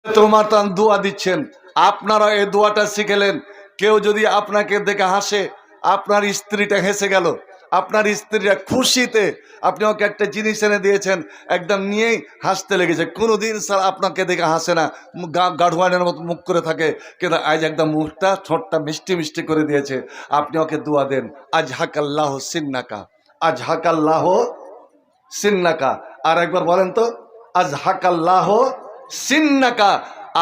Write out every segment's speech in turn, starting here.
তোমার তান দোয়া দিচ্ছেন, আপনারা এই দোয়াটা শিখেলেন। কেউ যদি আপনাকে দেখে হাসে, আপনার স্ত্রীটা হেসে গেল, আপনার স্ত্রীরা খুশিতে আপনি ওকে একটা জিনিস এনে দিয়েছেন, একদম নিয়েই হাসতে লেগেছে। কোনোদিন স্যার আপনাকে দেখে হাসে না, গাঢ়ওয়ানের মতো মুখ করে থাকে, কিন্তু আজ একদম মুখটা ঠোঁটটা মিষ্টি মিষ্টি করে দিয়েছে। আপনি ওকে দোয়া দেন, আজ হাকাল্লাহ সিন্নাকা, আজ হাকাল্লাহ সিন্নাকা। আর একবার বলেন তো, আজ হাকাল্লাহ সিন্নাকা।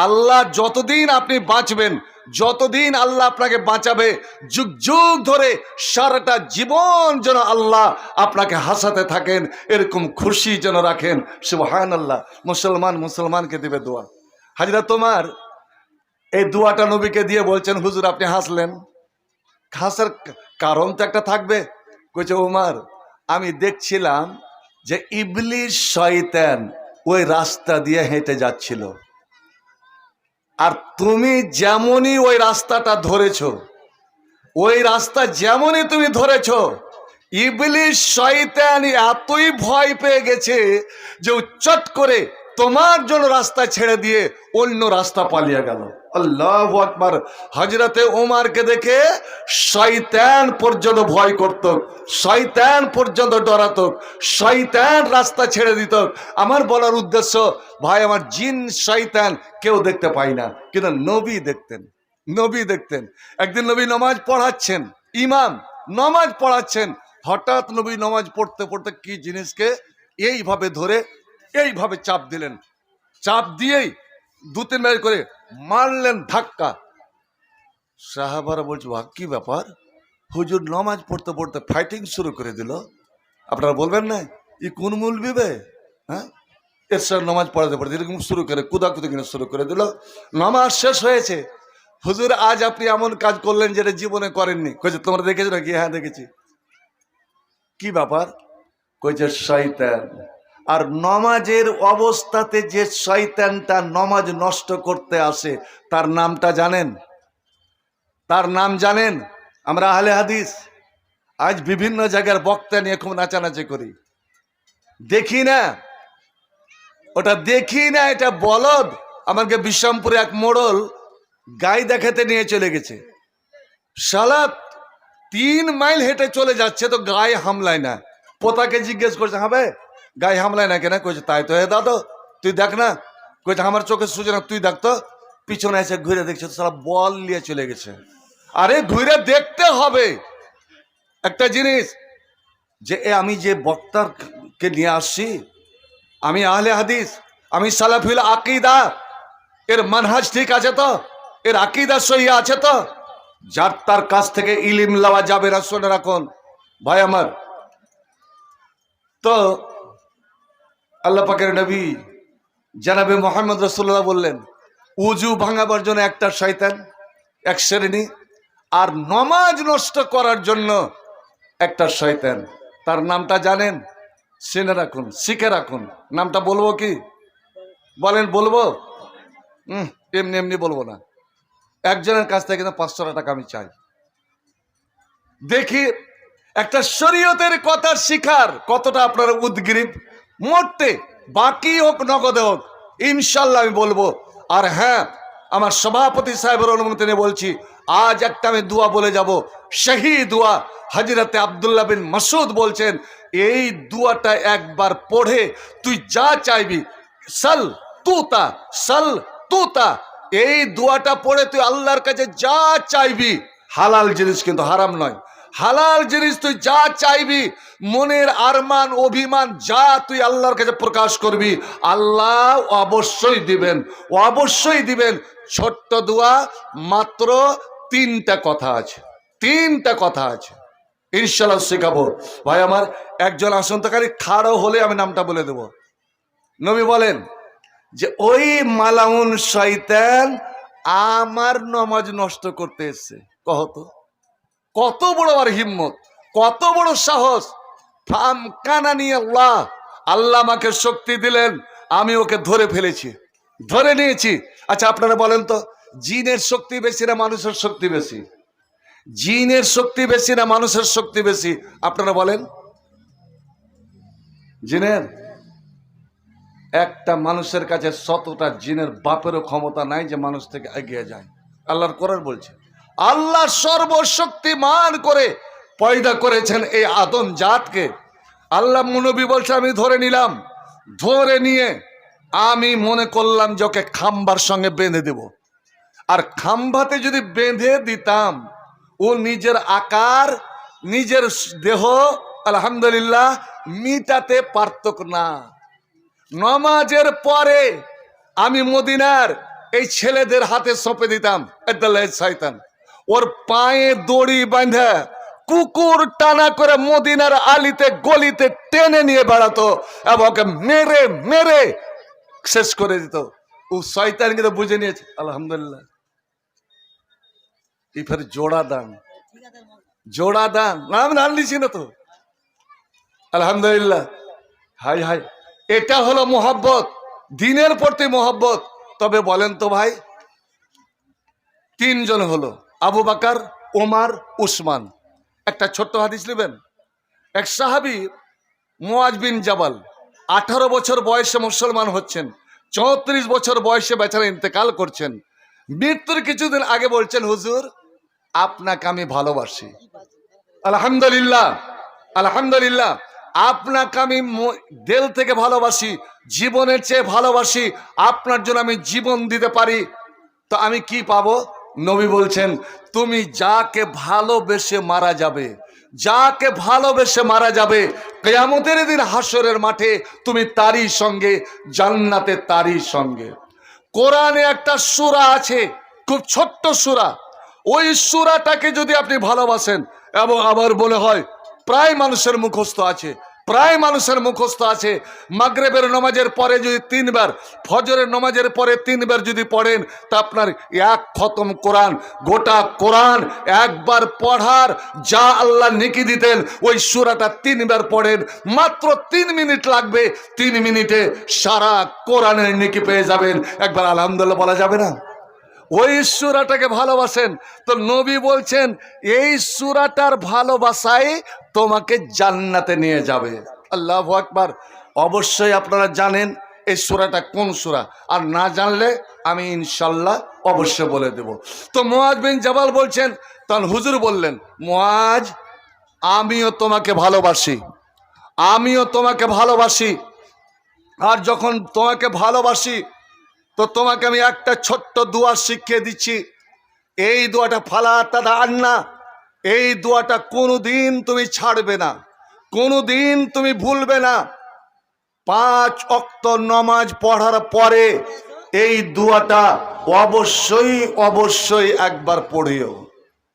আল্লাহ যতদিন আপনি বাঁচবেন, যতদিন আল্লাহ আপনাকে বাঁচাবে, যুগ যুগ ধরে সারাটা জীবন যেন আল্লাহ আপনাকে হাসাতে থাকেন, এরকম খুশি যেন রাখেন। সুবহানাল্লাহ। মুসলমান মুসলমানকে দিবে দোয়া। হাজরা তোমার এই দোয়াটা নবীকে দিয়ে বলছেন, হুজুর আপনি হাসলেন, হাসার কারণ তো একটা থাকবে। কইছে, ওমর আমি দেখছিলাম যে ইবলিস শয়তান ওই রাস্তা দিয়ে হেঁটে যাচ্ছিল, আর তুমি যেমনই ওই রাস্তাটা ধরেছো, ওই রাস্তা যেমনই তুমি ধরেছো, ইবলিস শয়তান এতই ভয় পেয়ে গেছে যে ও চট করে তোমার জন্য রাস্তা ছেড়ে দিয়ে অন্য রাস্তা পালিয়ে গেল। আল্লাহু আকবার। হযরতে ওমরকে দেখে শয়তান পর্যন্ত ভয় করত, শয়তান পর্যন্ত ডরাত, শয়তান রাস্তা ছেড়ে দিত। আমার বলার উদ্দেশ্য, ভাই আমার, জিন শয়তান কেউ দেখতে পায় না, কিন্তু নবী দেখতেন, নবী দেখতেন। একদিন নবী নামাজ পড়াচ্ছেন, ইমাম নামাজ পড়াচ্ছেন, হঠাৎ নবী নামাজ পড়তে পড়তে কি জিনিসকে এইভাবে ধরে এইভাবে চাপ দিলেন, চাপ দিয়েই দু তিন বার করে মারলেন ধাক্কা। সাহাবারা বলছে, বাহ কি ব্যাপার, হুজুর নামাজ পড়তে পড়তে ফাইটিং শুরু করে দিল। আপনারা বলবেন না ই কোন মৌলবি বে, হ্যাঁ, এর সঙ্গে নামাজ পড়াতে পড়তে এরকম শুরু করে কুদাকুদি কিনে শুরু করে দিল। নামাজ শেষ হয়েছে, হুজুর আজ আপনি এমন কাজ করলেন যেটা জীবনে করেননি। কইছে, তোমরা দেখেছো নাকি? হ্যাঁ দেখেছি। কি ব্যাপার? কইছে, শয়তান। আর নমাজের অবস্থাতে যে শয়তানটা নমাজ নষ্ট করতে আসে, তার নামটা জানেন? তার নাম জানেন? আমরা আহলে হাদিস আজ বিভিন্ন জায়গার বক্তা নিয়ে খুব নাচানাচি করি, দেখি না ওটা, দেখি না এটা বলদ। আমাকে বিশ্বমপুরে এক মোড়ল গাই দেখাতে নিয়ে চলে গেছে, শালা 3 মাইল হেঁটে চলে যাচ্ছে তো গায়ে হামলায় না। পোতাকে জিজ্ঞেস করছে, হবে গায়ে হামলায় না কেন? কইছে, তাই তো। হে দাদু তুই দেখ না। কইছে, আমার চোখে সুজে না, তুই দেখ তো। পিছনে এসে ঘুরে দেখছে সারা বল নিয়ে চলে গেছে। আরে ঘুরে দেখতে হবে একটা জিনিস, যে আমি যে বক্তারকে নিয়ে আসছি, আমি আহলে হাদিস, আমি সালাফিল আকীদা, এর মানহাজ ঠিক আছে তো, এর আকীদা সহি আছে তো, যার তার কাছ থেকে ইলম লওয়া যাবে না। শুনে রাখুন ভাই আমার। তো আল্লাহ পাকের নবী জনাবে মুহাম্মদ রাসূলুল্লাহ বললেন, উজু ভাঙাবার জন্য একটা শয়তান, এক শ্রেণী, আর নমাজ নষ্ট করার জন্য একটা শয়তান। তার নামটা জানেন? শুনে রাখুন, শিখে রাখুন। নামটা বলবো কি? বলেন, বলবো? এমনি এমনি বলবো না। একজনের কাছ থেকে কিন্তু 500 টাকা আমি চাই। দেখি একটা শরীয়তের কথা শিখার কতটা আপনারা উদগ্রীব। মোটে বাকি হোক নগদে হোক, ইনশাল্লাহ আমি বলবো। আর হ্যাঁ, আমার সভাপতি সাহেবের অনুমতি নিয়ে বলছি, আজ একটা আমি দোয়া বলে যাব, সেই দোয়া হযরতে আব্দুল্লাহ বিন মাসউদ বলছেন, এই দোয়াটা একবার পড়ে তুই যা চাইবি, সাল তুতা, সাল তুতা, এই দোয়াটা পড়ে তুই আল্লাহর কাছে যা চাইবি, হালাল জিনিস কিন্তু হারাম নয়, হালাল জিনিস তুই যা চাইবি, মনের আরমান অভিমান যা তুই আল্লাহর কাছে প্রকাশ করবি, আল্লাহ অবশ্যই দিবেন, অবশ্যই দিবেন। ছোট্ট দোয়া, মাত্র 3টা কথা আছে, 3টা কথা আছে, ইনশাআল্লাহ শেখাবো। ভাই আমার, একজন আসন্তকারী খাড়ো হলে আমি নামটা বলে দেব। নবী বলেন যে ওই মালাউন শয়তান আমার নামাজ নষ্ট করতে এসেছে। কহতো কত বড় আর হিম্মত, কত বড় সাহস। ফামকানানি আল্লাহ, আল্লাহ আমাকে শক্তি দিলেন, আমি ওকে ধরে ফেলেছি, ধরে নিয়েছি। আচ্ছা আপনারা বলেন তো, জিনের শক্তি বেশি না মানুষের শক্তি বেশি? জিনের শক্তি বেশি না মানুষের শক্তি বেশি? আপনারা বলেন। জিনের একটা মানুষের কাছে 100টা জিনের বাপেরও ক্ষমতা নাই যে মানুষ থেকে এগিয়ে যায়। আল্লাহর কোরআন বলছে, আল্লাহ সর্বশক্তিমান করে পয়দা করেছেন এই আদম জাতকে। আল্লাহ নবী বলছে, আমি ধরে নিলাম, ধরে নিয়ে আমি মনে করলাম যে ওকে খাম্বার সঙ্গে বেঁধে দেব। আর খাম্বাতে যদি বেঁধে দিতাম, ও নিজের আকার, নিজের দেহ আলহামদুলিল্লাহ মিটাতে পারত না। নামাজের পরে আমি মদিনার এই ছেলেদের হাতে সঁপে দিতাম, শয়তান ওর পায়ে দড়ি বাঁধা কুকুর টানা করে মদিনার আলিতে গলিতে টেনে নিয়ে বেড়াতো এবং ওকে মেরে মেরে শেষ করে দিত। ও শয়তান কিন্তু বুঝে নিয়েছে আলহামদুলিল্লাহ। এবার জোড়া দান নাম নাম দিছি না তো আলহামদুলিল্লাহ। হাই হাই, এটা হলো মোহাব্বত, দিনের প্রতি মোহাব্বত। তবে বলেন তো ভাই, 3 জন হলো, আবু বকর, ওমর, উসমান। একটা ছোট্ট হাদিস নেবেন। এক সাহাবী মুআজ বিন জাবাল 18 বছর বয়সে মুসলমান হচ্ছেন, 34 বছর বয়সে বেচারা ইন্তেকাল করছেন। মৃত্যুর কিছুদিন আগে বলছেন, হুজুর আপনাকে আমি ভালোবাসি। আলহামদুলিল্লাহ আলহামদুলিল্লাহ, আপনাকে আমি দিল থেকে ভালোবাসি, জীবনের চেয়ে ভালোবাসি, আপনার জন্য আমি জীবন দিতে পারি। তো আমি কি পাবো? নবী বলছেন, তুমি যাকে ভালোবেসে মারা যাবে, যাকে ভালোবেসে মারা যাবে, কিয়ামতের দিন হাসরের মাঠে তুমি তারই সঙ্গে, জান্নাতে তারই সঙ্গে। কোরআনে একটা সূরা আছে, খুব ছোট্ট সূরা, ওই সূরাটাকে যদি আপনি ভালোবাসেন, এবং আবার বলে হয় প্রায় মানুষের মুখস্থ আছে, প্রায় মানুষের মুখস্থ আছে। মাগরিবের নামাজের পরে যদি 3 বার, ফজরের নামাজের পরে 3 বার যদি পড়েন, তা আপনার 1 খতম কোরআন, গোটা কোরআন একবার পড়ার যা আল্লাহ নেকি দিতেন, ওই সূরাটা 3 বার পড়েন, মাত্র 3 মিনিট লাগবে, 3 মিনিটে সারা কোরআনের নেকি পেয়ে যাবেন। একবার আলহামদুলিল্লাহ বলা যাবে না? ওই সূরাটাকে ভালোবাসেন। তো নবী বলছেন, এই সূরাটার ভালোবাসাই তোমাকে জান্নাতে নিয়ে যাবে। আল্লাহু আকবার। অবশ্যই আপনারা জানেন এই সূরাটা কোন সূরা, আর না জানলে আমি ইনশাল্লাহ অবশ্যই বলে দেব। তো মুআজ বিন জাবাল বলছেন, তখন হুজুর বললেন, মুআজ আমিও তোমাকে ভালোবাসি, আমিও তোমাকে ভালোবাসি। আর যখন তোমাকে ভালোবাসি, তো তোমাকে আমি একটা ছোট্ট দোয়া শিখিয়ে দিচ্ছি। এই দোয়াটা ফালা তাদা আন্না, এই দোয়াটা কোনোদিন তুমি ছাড়বে না, কোনোদিন তুমি ভুলবে না। 5 ওয়াক্ত নামাজ পড়ার পরে এই দোয়াটা অবশ্যই অবশ্যই একবার পড়িও,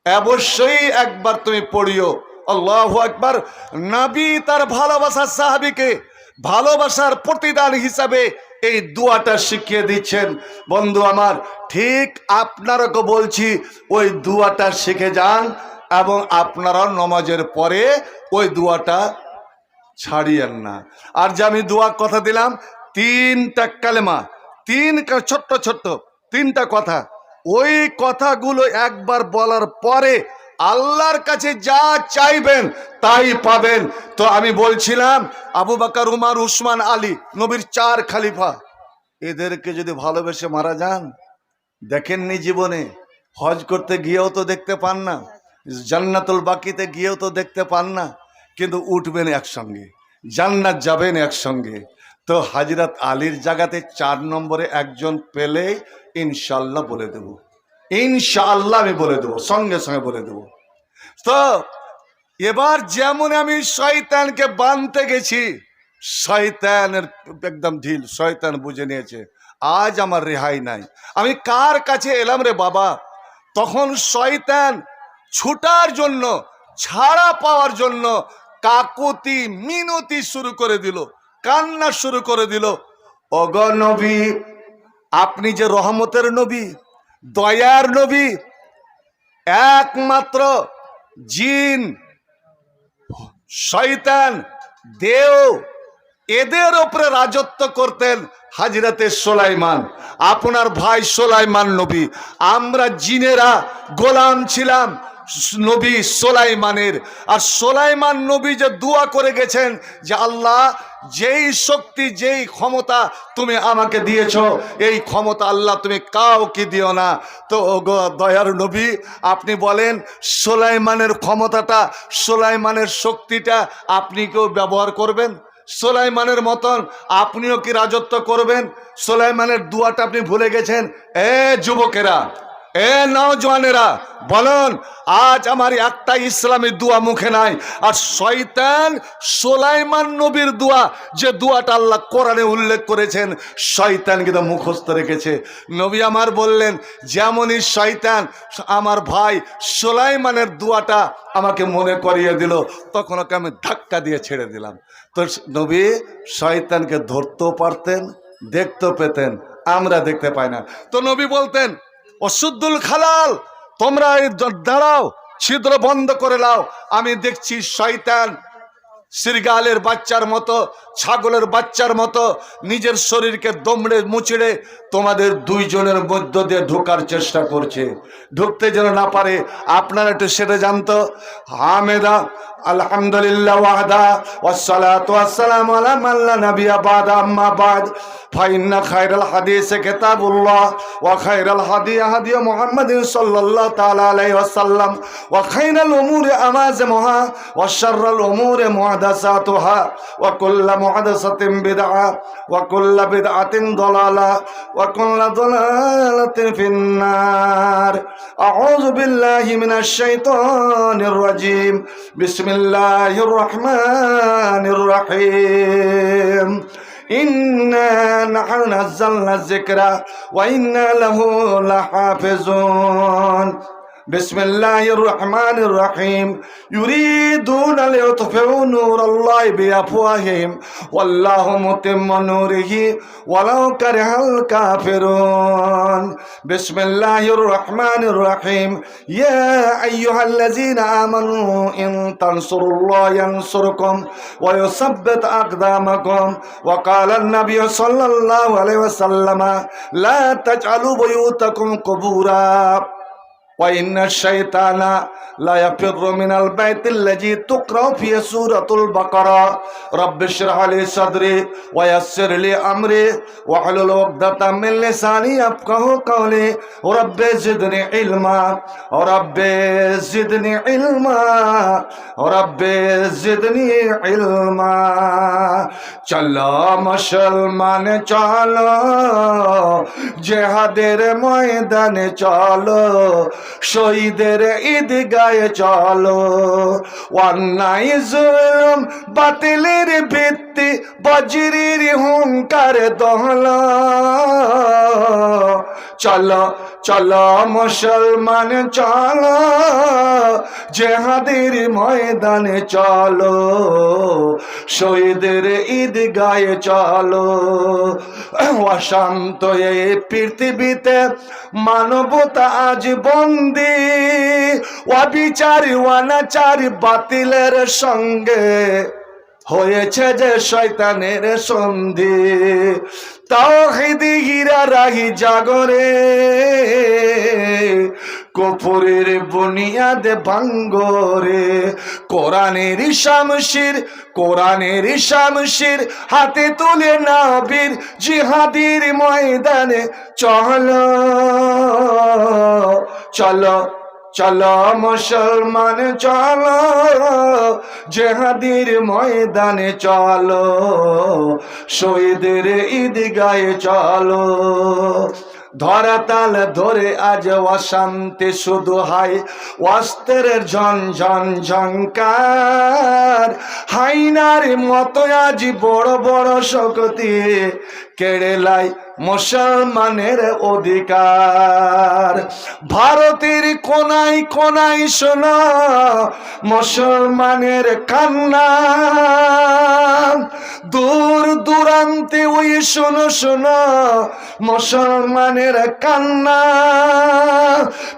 অবশ্যই একবার তুমি পড়িও। আল্লাহু আকবার। নবী তার ভালোবাসার সাহাবীকে ভালোবাসার প্রতিদান হিসাবে এই দোয়াটা শিখিয়ে দিচ্ছেন। বন্ধু আমার, ঠিক আপনারাকে বলছি, ওই দোয়াটা শিখে যান এবং আপনারা নামাজের পরে ওই দোয়াটা ছাড়িয়েন না। আর যে আমি দোয়া কথা দিলাম, 3টা কালেমা, 3 ছোট্ট ছোট্ট 3টা কথা, ওই কথাগুলো একবার বলার পরে আল্লাহর কাছে যা চাইবেন তাই পাবেন। তো আমি বলছিলাম, আবু বকর, উমর, উসমান, আলী, নবীর 4 খলিফা, এদেরকে যদি ভালোবেসে মারা যান, দেখেননি জীবনে, হজ করতে গিয়েও তো দেখতে পান না, জান্নাতুল বাকিতে গিয়েও তো দেখতে পান না, কিন্তু উঠবেন একসঙ্গে, জান্নাত যাবেন একসঙ্গে। তো হযরত আলীর জায়গাতে 4 নম্বরে একজন পেলেই ইনশাআল্লাহ বলে দেব, ইনশাআল্লাহ আমি বলে দেবো, সঙ্গে সঙ্গে বলে দেব। তো এবার যেমন আমি শয়তানকে বানতে গেছি, শয়তানের একদম ঢিল, শয়তান বুঝে নিয়েছে আজ আমার রেহাই নাই। আমি কার কাছে এলাম রে বাবা? তখন শয়তান ছুটার জন্য, ছাড়া পাওয়ার জন্য কাকুতি মিনতি শুরু করে দিল, কান্না শুরু করে দিল। ওগো নবী, আপনি যে রহমতের নবী, দয়ার নবী, একমাত্র জিন, শয়তান, দেও, এদের উপরে রাজত্ব করতেন হযরতে সুলাইমান, আপনার ভাই সুলাইমান নবী। আমরা জিনেরা গোলাম ছিলাম নবী সুলাইমানের। আর সুলাইমান নবী যে দোয়া করে গেছেন যে আল্লাহ যেই শক্তি যেই ক্ষমতা তুমি আমাকে দিয়েছো, এই ক্ষমতা আল্লাহ তুমি কাউকে দিও না। তো ওগো দয়ার নবী, আপনি বলেন সুলাইমানের ক্ষমতাটা, সুলাইমানের শক্তিটা আপনি কেউ ব্যবহার করবেন? সুলাইমানের মতন আপনিও কি রাজত্ব করবেন? সুলাইমানের দুয়াটা আপনি ভুলে গেছেন? এ যুবকেরা, এ নওজওয়ানেরা, বলুন আজ আমার একটা ইসলামী দোয়া মুখে নাই, আর শয়তান সুলাইমান নবীর দোয়া, যে দোয়াটা আল্লাহ কোরআনে উল্লেখ করেছেন, শয়তান কিন্তু মুখস্থ রেখেছে। নবী আমার বললেন, যেমনই শয়তান আমার ভাই সুলাইমানের দোয়াটা আমাকে মনে করিয়ে দিল, তখন ওকে আমি ধাক্কা দিয়ে ছেড়ে দিলাম। তো নবী শয়তানকে ধরতেও পারতেন, দেখতেও পেতেন, আমরা দেখতে পাই না। তো নবী বলতেন, অশুদ্ধুল খালাল, তোমরা দাঁড়াও, ছিদ্র বন্ধ করে নাও। আমি দেখছি শয়তান শ্রীগালের বাচ্চার মতো, ছাগলের বাচ্চার মতো নিজের শরীরকে দমড়ে মুচড়ে তোমাদের দুইজনের মধ্য দিয়ে ঢোকার চেষ্টা করছে, ঢুকতে যেন না পারে। আপনারা একটু সেটা জানতো। হামেদা আলহামদুলিল্লাহ ওয়াহদা ওয়াসসালাতু ওয়াসসালামু আলা মান লা নাবিয়্যা বা'দা, আম্মা বা'দ, ফাইন্না খায়রাল হাদিসি কিতাবুল্লাহ ওয়া খায়রাল হাদি হাদি মুহাম্মাদিন সাল্লাল্লাহু তাআলা আলাইহি ওয়াসাল্লাম ওয়া খায়রাল উমুরি আমাযিমুহা ওয়া শাররাল উমুরি মুহদাসাতুহা ওয়া কুল্লু মুহদাসাতিন বিদআ ওয়া কুল্লু বিদআতিন দালালা ওয়া কুল্লু দালালাতিন ফিন্নার। আউযু বিল্লাহি মিনাশ শাইতানির রাজীম। বিসমিল্লাহির রহমানির রহিম। ইন্না নাহনু নাযালনা যিকরা ওয়া ইন্না লাহু লাহাফিজুন। বিসমিল্লাহির রহমানির রহিম। ইউরিদুনা লিইউতফিউ নূরাল্লাহি বিআফওয়াহিহিম ওয়াল্লাহু মুতিম্মু নূরিহি ওয়ালাউ কারিহাল কাফিরুন। বিসমিল্লাহির রহমানির রহিম। ইয়া আইয়ুহাল্লাযীনা আমানু ইন তানসুরুল্লাহা ইয়ানসুরকুম ওয়া ইউসাব্বিত আকদামাকুম। ওয়া ক্বালা আন-নাবিয়্যু সাল্লাল্লাহু আলাইহি ওয়াসাল্লাম লা তাজআলু বুয়ুতাকুম কুবুরা ওয়া ইন্নাশ শাইতানা লা ইয়াফিররু মিনাল বাইতিল্লাযী তুকরা ফিহি সূরাতুল বাকারা। রাব্বিশ ইশরাহ লি সাদরি ওয়া ইয়াসসির লি আমরি ওয়াহলুল উকদাতাম মিন লিসানি ইয়াফকাহু কওলি। রাব্বি জিদনি ইলমা, রাব্বি জিদনি ইলমা, রাব্বি জিদনি ইলমা। চলো মুসলমান চলো, জিহাদের ময়দানে চলো, শহীদের ঈদগাহে চলো। অন্যায় জুলুম বাতিলের ভিত্তি বজ্রের হুঙ্কার দোহলো। চলো চলো মুসলমান চলো, জিহাদের ময়দানে চলো, শহীদের ঈদগাহে চলো। অশান্ত এই পৃথিবীতে মানবতা আজ বন্দী, অবিচার অনাচার বাতিলের সঙ্গে হয়েছে যে শয়তানের সন্ধি। তাওহীদি হীরা রাহি জাগরে, কুফরের বুনিয়াদ ভাঙ্গরে। কোরআনের শামশির, কোরআনের শামশির হাতে তুলে নবীর জিহাদের ময়দানে চলো। চলো চলো মুসলমান চলো, জিহাদের ময়দানে চলো, শহীদের ঈদগাহে চলো। ধরাতাল ধরে আজ অশান্তি শুধু হাই, অস্ত্রের ঝনঝন ঝংকার। হাইনার মতো আজ বড় বড় শক্তি কেড়ে লাই মুসলমানের অধিকার। ভারতের কোনায় কোনায় শোনা মুসলমানের কান্না, দূর দূরান্তে ওই শোনো শোনো মুসলমানের কান্না।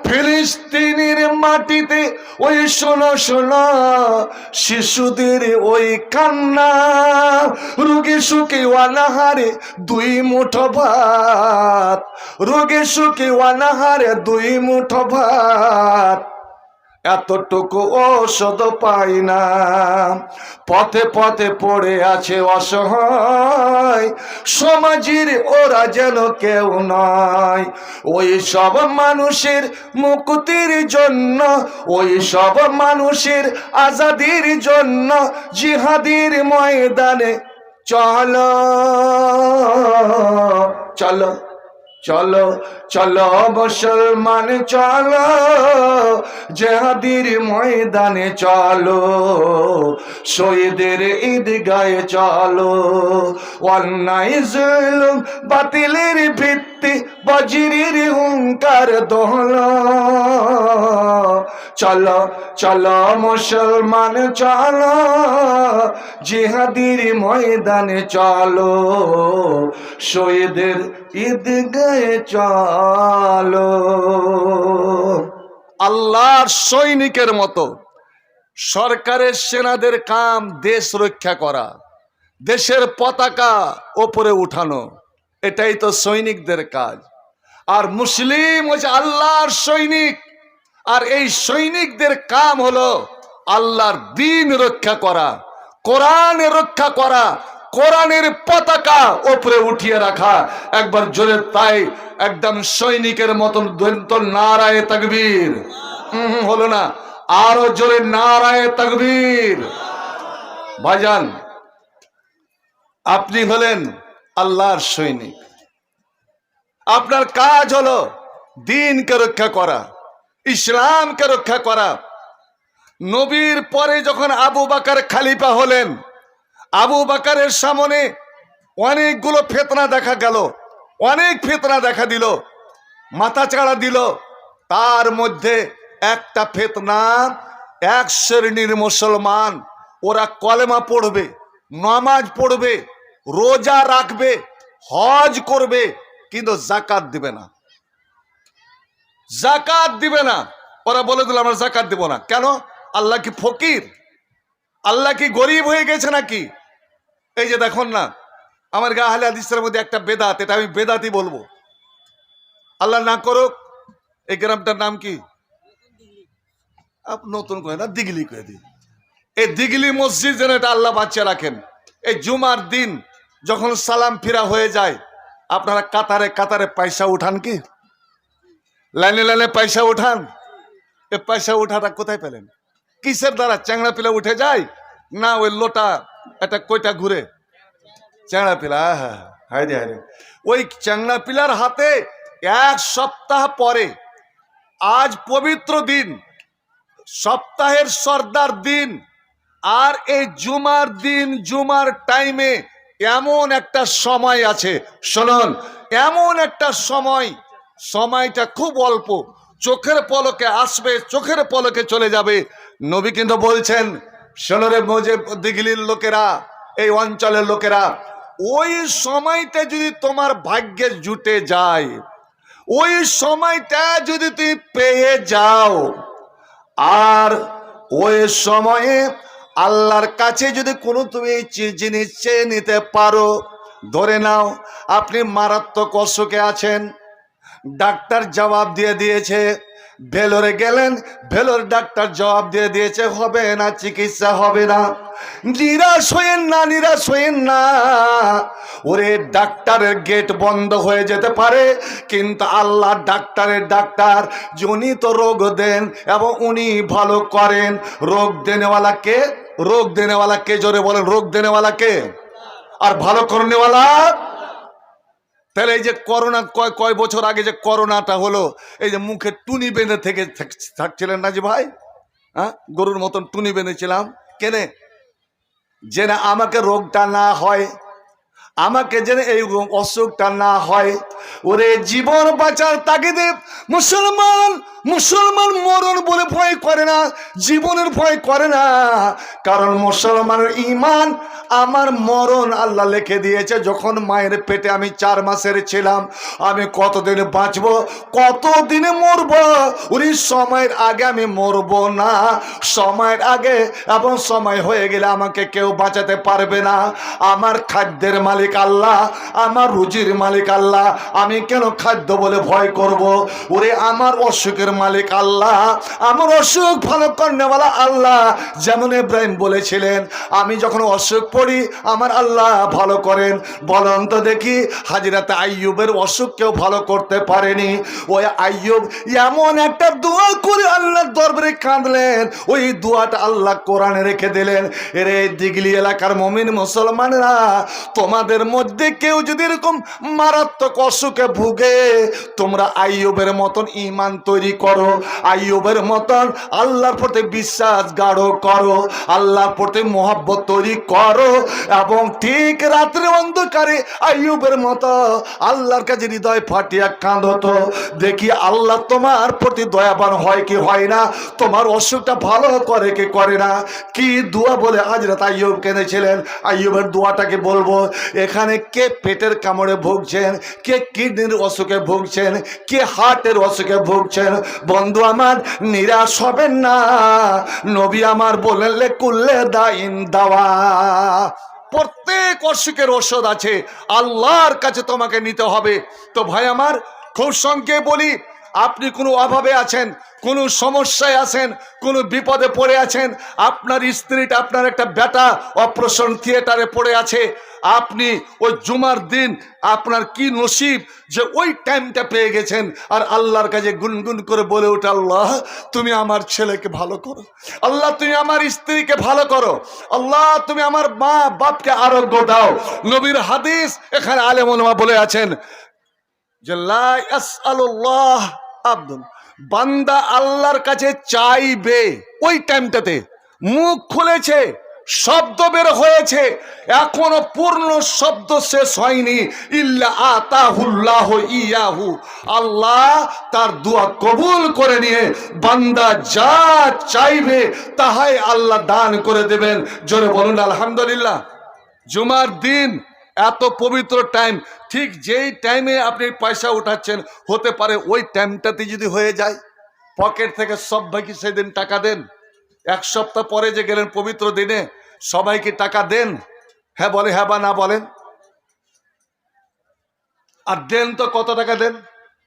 ফিলিস্তিনের মাটিতে ওই শোনো শোনো শিশুদের ওই কান্না। রোগে সুখে অনাহারে দুই মুঠো ভাত, রোগে সুখে অনাহারে দুই মুঠো ভাত। এতটুকু ঔষধ পাই না। পথে পথে পড়ে আছে অসহায়, সমাজের ওরা যেন কেউ নয়। ওই সব মানুষের মুক্তির জন্য, ওই সব মানুষের আজাদির জন্য জিহাদের ময়দানে চলো চলো চলো চলো মুসলমান চলো, জিহাদের ময়দানে চলো, শহীদের ঈদগাহে চলো। অন্যায় জুলুম বাতিলের ভিত্তি বজ্রের হুঙ্কার দোহলো, চলো চলো মুসলমান চলো, জিহাদের ময়দানে চলো, শহীদের ঈদগাহে চলো। আল্লাহর সৈনিকের মতো সরকারের সেনাদের কাম দেশ রক্ষা করা, দেশের পতাকা ওপরে উঠানো, এটাই তো সৈনিকদের কাজ। আর মুসলিম হচ্ছে আল্লাহর সৈনিক, আর এই সৈনিকদের কাম হলো আল্লাহর দ্বীন রক্ষা করা, কোরআন রক্ষা করা, কোরআনের পতাকা উপরে উঠিয়ে রাখা। একবার জোরে তাই একদম সৈনিকের মতন নারায়ে তাকবীর। হলো না, আরো জোরে নারায়ে তাকবীর। ভাইজান, আপনি হলেন আল্লাহর সৈনিক, আপনার কাজ হলো দ্বীনকে রক্ষা করা, ইসলামকে রক্ষা করা। নবীর পরে যখন আবু বকর খলিফা হলেন, আবু বকরের সামনে অনেকগুলো ফিতনা দেখা গেল, অনেক ফিতনা দেখা দিল, মাথা চাড়া দিল। তার মধ্যে একটা ফিতনা, এক শ্রেণীর মুসলমান ওরা কলেমা পড়বে, নামাজ পড়বে, রোজা রাখবে, হজ করবে, কিন্তু যাকাত দিবে না, যাকাত দিবে না। ওরা বলে দিল আমরা যাকাত দিব না। কেন? আল্লাহ কি ফকির? আল্লাহ কি গরিব হয়ে গেছে নাকি? এই যে দেখুন না, আমার গা আহলে হাদিসের মধ্যে একটা বেদাত, এটা আমি বেদাতই বলবো। আল্লাহ না করুক, এই গ্রামটার নাম কি? নতুন করে না, দিগলি করে দিই। এই দিগলি মসজিদ যেন এটা আল্লাহ বাচ্চা রাখেন। এই জুমার দিন যখন সালাম ফিরা হয়ে যায়, আপনারা কাতারে কাতারে পয়সা উঠান কি? লাইনে লাইনে পয়সা উঠান। এ পয়সা উঠাটা কোথায় পেলেন? কিসের দ্বারা? চ্যাংড়া পিলা উঠে যায় না ওই লোটা একটা কইটা ঘুরে? চ্যাংড়া পিলা, হ্যাঁ, হায়রে হায়রে। ওই চ্যাংড়া পিলার হাতে এক সপ্তাহ পরে, আজ পবিত্র দিন, সপ্তাহের সর্দার দিন, আর এই জুমার দিন, জুমার টাইমে এমন একটা সময় আছে, শুনুন, এমন একটা সময়, সময়টা খুব অল্প, চোখের পলকে আসবে, চোখের পলকে চলে যাবে। নবী কিন্তু বলছেন, শোনরে মোজে দিগলির লোকেরা, এই অঞ্চলের লোকেরা, ওই সময়টা যদি তোমার ভাগ্যে জুটে যায়, ওই সময়টা যদি তুমি পেয়ে যাও, আর ওই সময়ে আল্লাহর কাছে যদি কোনো তুমি জিনিস চেয়ে নিতে পারো, ধরে নাও আপনি মারাত্মক অসুখে আছেন, ডাক্তার জবাব দিয়ে দিয়েছে, ভেলোরে গেলেন, ভেলোর ডাক্তার জবাব দিয়ে দিয়েছে হবে না, চিকিৎসা হবে না। নিরাশ হইেন না, নিরাশ হইেন না। ওরে ডাক্তারের গেট বন্ধ হয়ে যেতে পারে, কিন্তু আল্লাহ ডাক্তারের ডাক্তার, উনি তো রোগ দেন এবং উনি ভালো করেন। রোগ দেনেওয়ালা কে? রোগ দেনেওয়ালা কে? জোরে বলেন, রোগ দেনেওয়ালা কে? আর ভালো করনেওয়ালা? তাহলে এই যে করোনা, কয় বছর আগে যে করোনাটা হলো, এই যে মুখে টুনি বেঁধে থেকে থাকছিলেন না যে ভাই, হ্যাঁ, গরুর মতন টুনি বেঁধেছিলাম কেনে? যে না আমাকে রোগটা না হয়, আমাকে যেন এই অসুখটা না হয়। ওরে জীবন বাঁচার তাগিদে মুসলমান মরণ বলে ভয় করে না, জীবনের ভয় করে না। কারণ মুসলমানের ঈমান, আমার মরণ আল্লাহ লিখে দিয়েছে। যখন মায়ের পেটে আমি 4 মাসের ছিলাম, আমি কতদিন বাঁচবো, কতদিনে মরবো, ওই সময়ের আগে আমি মরবো না। সময়ের আগে এবং সময় হয়ে গেলে আমাকে কেউ বাঁচাতে পারবে না। আমার খাদ্যের মালিক আল্লাহ, আমার রুজির মালিক আল্লাহ, আমি কেন খাদ্য বলে ভয় করব? ওরে আমার অসুখের মালিক আল্লাহ, আমার অসুখ ভালো করেনওয়ালা আল্লাহ। যেমন ইব্রাহিম বলেছিলেন, আমি যখন অসুখ পড়ি আমার আল্লাহ ভালো করেন। বলুন তো দেখি, হাজরাতে আইয়ুবের অসুখ কেউ ভালো করতে পারেনি। ওই আইয়ুব এমন একটা দোয়া করে আল্লাহর দরবারে কাঁদলেন, ওই দোয়াটা আল্লাহ কোরআনে রেখে দিলেন। এরে দিগলি এলাকার মুমিন মুসলমানরা, তোমাদের মধ্যে কেউ যদি এরকম মারাত্মক অসুখে ভুগে, তোমরা আইয়ুবের মতন ঈমান তৈরি করো, আইয়ুবের মতন আল্লাহর প্রতি বিশ্বাস গাঢ় করো, আল্লাহর প্রতি মহব্বত তৈরি করো, এবং ঠিক রাত্রে অন্ধকারে আইয়ুবের মতো আল্লাহর কাছে হৃদয় ফাটিয়া কাঁদো তো দেখি আল্লাহ তোমার প্রতি দয়াবান হয় কি হয় না, তোমার অসুখটা ভালো করে কি করে না। কি দোয়া বলে হযরত আইয়ুব কেঁদেছিলেন, আইয়ুবের দোয়াটাকে বলবো। এখানে কে পেটের কামড়ে ভুগছেন, কে কিডনির অসুখে ভুগছেন, কে হার্টের অসুখে ভুগছেন, বন্ধু আমার নিরাশ হবেন না। নবী আমার বললে কুল্লে দাইন দাওয়া, প্রত্যেক অসুখের ঔষধ আছে, আল্লাহর কাছে তোমাকে নিতে হবে। তো ভাই আমার, খুব সংক্ষেপে বলি, আপনি কোনো অভাবে আছেন, কোনো সমস্যায় আছেন, কোনো বিপদে পড়ে আছেন, আপনার স্ত্রীটা, আপনার একটা বেটা অপারেশন থিয়েটারে পড়ে আছে, আপনি ওই জুমার দিন আপনার কি নসিব যে ওই টাইমটা পেয়ে গেছেন, আর আল্লাহর কাছে গুনগুন করে বলে ওঠে, আল্লাহ তুমি আমার ছেলেকে ভালো করো, আল্লাহ তুমি আমার স্ত্রীকে ভালো করো, আল্লাহ তুমি আমার মা বাপকে আরোগ্য দাও। নবীর হাদিস এখানে আলেম ওলামা বলে আছেন যে লা ইয়াসআলুল্লাহ আব্দুন, বান্দা আল্লাহর কাছে চাইবে, ওই টাইমটাতে মুখ খুলেছে, শব্দ বের হয়েছে, এখনো পূর্ণ শব্দ শেষ হয়নি, ইল্লা আতাহুল্লাহু ইয়াহু, আল্লাহ তার দোয়া কবুল করে নিয়ে বান্দা যা চাইবে তাহাই আল্লাহ দান করে দেবেন। জোরে বলুন আলহামদুলিল্লাহ। জুমার দিন এত পবিত্র টাইম, ঠিক যেই টাইমে আপনি পয়সা উঠাচ্ছেন, হতে পারে ওই টাইমটাতে যদি হয়ে যায়, পকেট থেকে সব ভাইকে সেদিন টাকা দেন। এক সপ্তাহ পরে যে গেলেন পবিত্র দিনে, সবাইকে টাকা দেন, হ্যাঁ বলে হ্যাঁ বা না বলেন, আর দেন তো কত টাকা দেন?